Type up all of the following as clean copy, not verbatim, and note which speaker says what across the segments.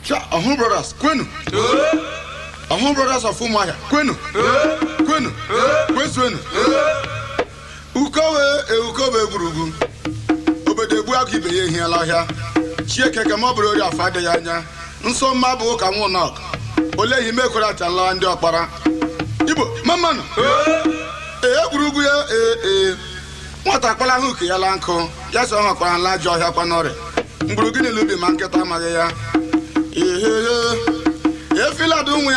Speaker 1: brothers, Quenu. Brothers of Umaya, Quenu. Ukowe Gurugu. Obede Buaki be here, Lahia. Chieke Kamabro, your father Yanya. Nso Mabu Kamunok. Ole Himekura and land your para. Igbo, Mamman. Gurugu, what a Palahuki, Alanko. Yes, I'm a Kwan La Joy Hapanore. Mbrugini Lubi Manketa Maria. If you are doing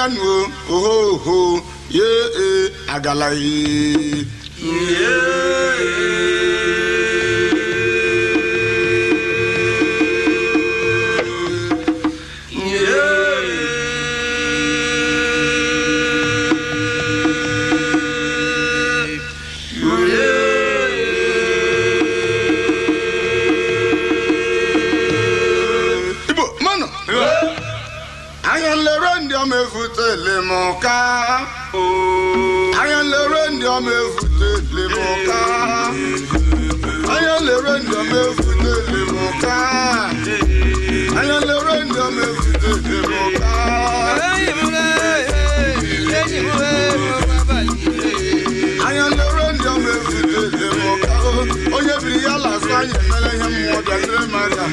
Speaker 1: oh, yeah, Agalai. Lemoka, I am the random Lemoka, I am the random Lemoka, I am the random Lemoka, I am the random Lemoka. Oh, you be a last time, you more than the madam.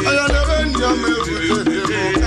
Speaker 1: I am the random Lemoka.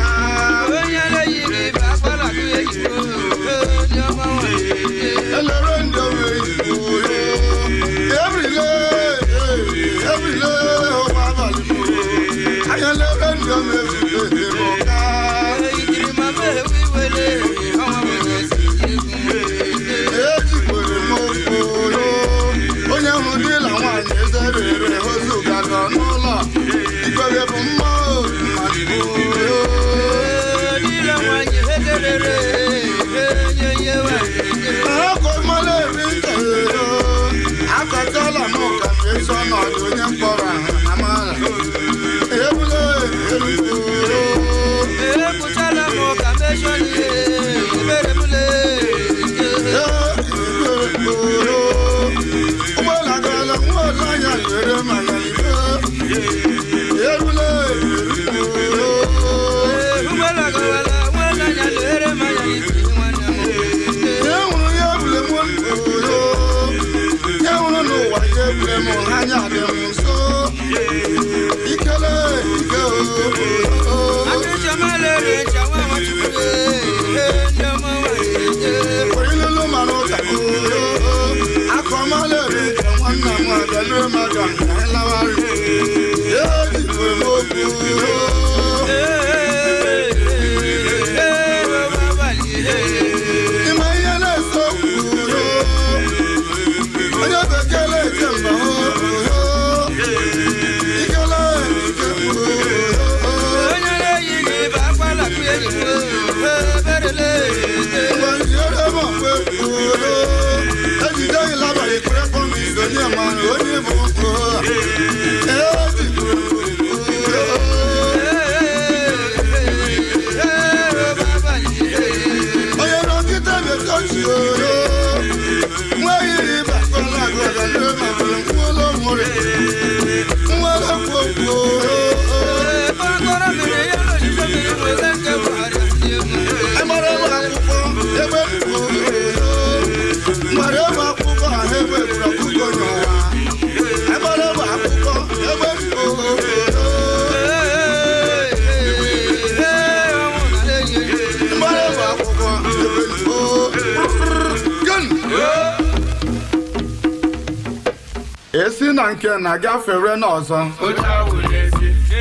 Speaker 1: Nanke na gafere n'ọzọ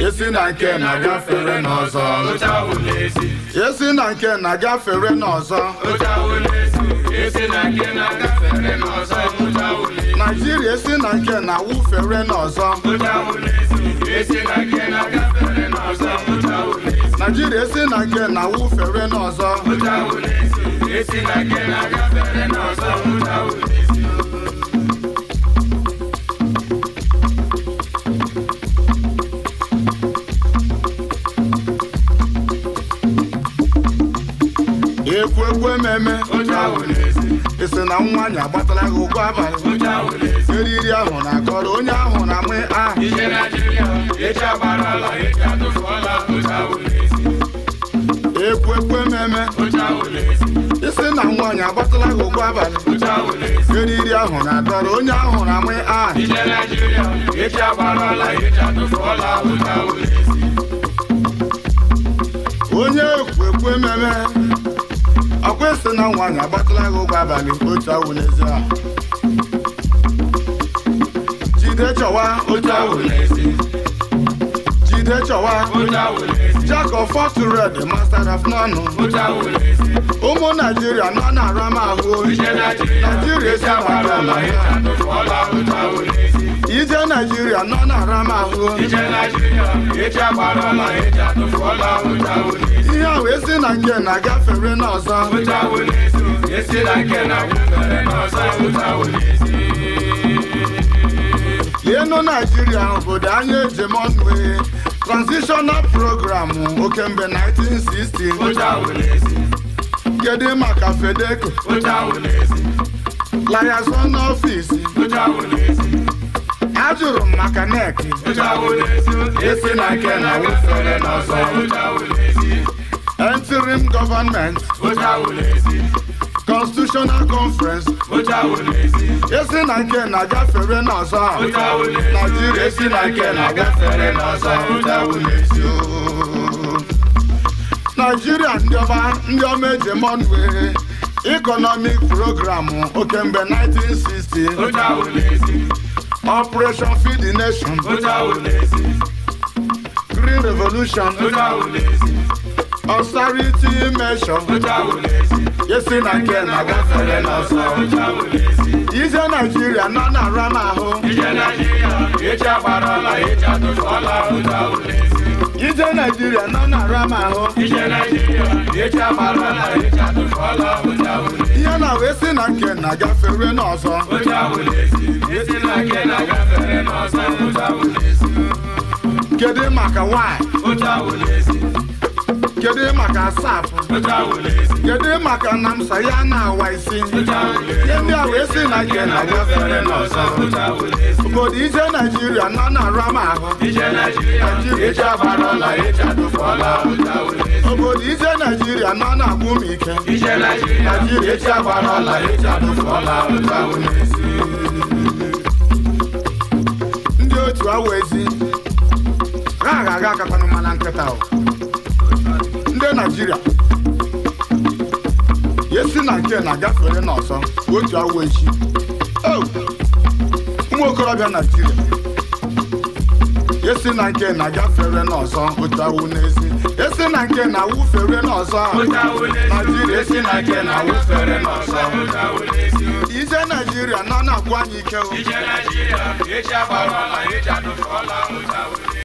Speaker 1: Yesi nanke na gafere n'ọzọ Yesi nanke na gafere n'ọzọ Yesi nanke na gafere n'ọzọ Nigeria yesi nanke na wufere n'ọzọ Yesi nanke na gafere n'ọzọ Nigeria yesi nanke na wufere n'ọzọ Yesi nanke na gafere n'ọzọ Ekwe meme isi na nwa anya agbatala gị ụgwọ abalị eriri ahụ na-akọrọ onye ahụ na nwe ahụ
Speaker 2: ije Nigeria echi agbarala echi atụfuola otu ahụ n'ezi
Speaker 1: ekwe meme
Speaker 2: otu ahụ n'ezi
Speaker 1: isi na nwaanyị agbatala gị ụkwụ abalị
Speaker 2: otu ahụ n'ezi
Speaker 1: eriri ahụ na-adọrọ onye ahụ na nwe ahụ
Speaker 2: ije Nigeria echi agbarala echi atụfuola otu ahụ n'ezi
Speaker 1: onye ekwe meme ọkwa isi na nwaanyị agbatala gị ụkwụ abalị otu ahụ n'ezi ahụ jide chọwa
Speaker 2: otu ahụ n'ezi
Speaker 1: jide chọwa
Speaker 2: otu ahụ n'ezi
Speaker 1: Jack of all trades, master of none.
Speaker 2: otu ahụ n'ezi
Speaker 1: Ụmụ Naijiria nọ na aramahụ
Speaker 2: ije Nigeria echi agbarala echi atụfuola otu ahụ n'ezi
Speaker 1: ije Naijiria nọ na aramahụ
Speaker 2: ije Nigeria echi agbarala echi atụfuola otu ahụ n'ezi
Speaker 1: ihe ahụ esi na nke na-agafere n'ọzọ
Speaker 2: otu ahụ n'ezi esi na nke na-agafere n'ọzọ otu ahụ n'ezi
Speaker 1: lienu Naijiria obodo anya ejemonwe transitional program okemgbe 1960
Speaker 2: otu ahụ n'ezi
Speaker 1: kedu maka Fedeko
Speaker 2: otu ahụ n'ezi
Speaker 1: liaison office
Speaker 2: otu ahụ n'ezi
Speaker 1: ajụrụ m maka NEC
Speaker 2: otu ahụ n'ezi esi na nke na-agafere n'ọzọ otu ahụ n'ezi
Speaker 1: interim government
Speaker 2: otu ahụ n'ezi
Speaker 1: constitutional conference
Speaker 2: otu ahụ n'ezi
Speaker 1: esi na nke na-agafere n'ọzọ
Speaker 2: otu ahụ n'ezi
Speaker 1: Naijiria
Speaker 2: esi na nke na-agafere n'ọzọ otu ahụ n'ezi
Speaker 1: Naijiria ndị ọma ejemonwe economic program okemgbe 1960
Speaker 2: otu ahụ n'ezi
Speaker 1: Operation Feed the Nation
Speaker 2: otu ahụ n'ezi
Speaker 1: Green Revolution
Speaker 2: otu ahụ n'ezi
Speaker 1: austerity measure
Speaker 2: otu ahụ n'ezi
Speaker 1: esi na nke
Speaker 2: na-agafere n'ọzọ otu ahụ n'ezi
Speaker 1: ije Naijiria nọ na aramahụ
Speaker 2: ije Nigeria echi agbarala echi atụfuola otu ahụ n'ezi
Speaker 1: ije Naijiria nọ na aramahụ
Speaker 2: ije Nigeria echi agbarala echi atụfuola otu ahụ n'ezi
Speaker 1: ihe na wee si na nke na-agafere n'ọzọ
Speaker 2: otu ahụ n'ezi esi na nke na-agafere n'ọzọ otu ahụ n'ezi
Speaker 1: kedu maka nwanyị
Speaker 2: otu ahụ n'ezi
Speaker 1: kedu maka asapụ
Speaker 2: otu ahụ n'ezi
Speaker 1: kedu maka namsa ya na-awa isi
Speaker 2: otu ahụ n'ezi
Speaker 1: ihe ndị a wee si na nke na-agafere n'ọzọ
Speaker 2: otu ahụ n'ezi
Speaker 1: obodo ije Naijiria nọ na aramahụ
Speaker 2: ije Nigeria echi agbarala echi atụfuola otu ahụ n'ezi
Speaker 1: obodo ije Naijiria nọ na agwụmike
Speaker 2: ije Nigeria echi agbarala echi atụfuola otu ahụ n'ezi
Speaker 1: ndị otu awa ezi ha aga akakwanụ mana nkịta ndị Naijiria esi na nke na-agafere n'ọzọ otu awa echi ụmụ okorobịa Naijiria esi na nke na-agafere n'ọzọ otu awụ n'ezi esi na nke na-awụfere n'ọzọ
Speaker 2: otu ahụ n'ezi
Speaker 1: Naijiria
Speaker 2: esi na nke na-awụfere n'ọzọ otu ahụ n'ezi
Speaker 1: ije Naijiria nọ na-agwụ anyị ike
Speaker 2: ije Nigeria echi agbarala echi atụfuola otu ahụ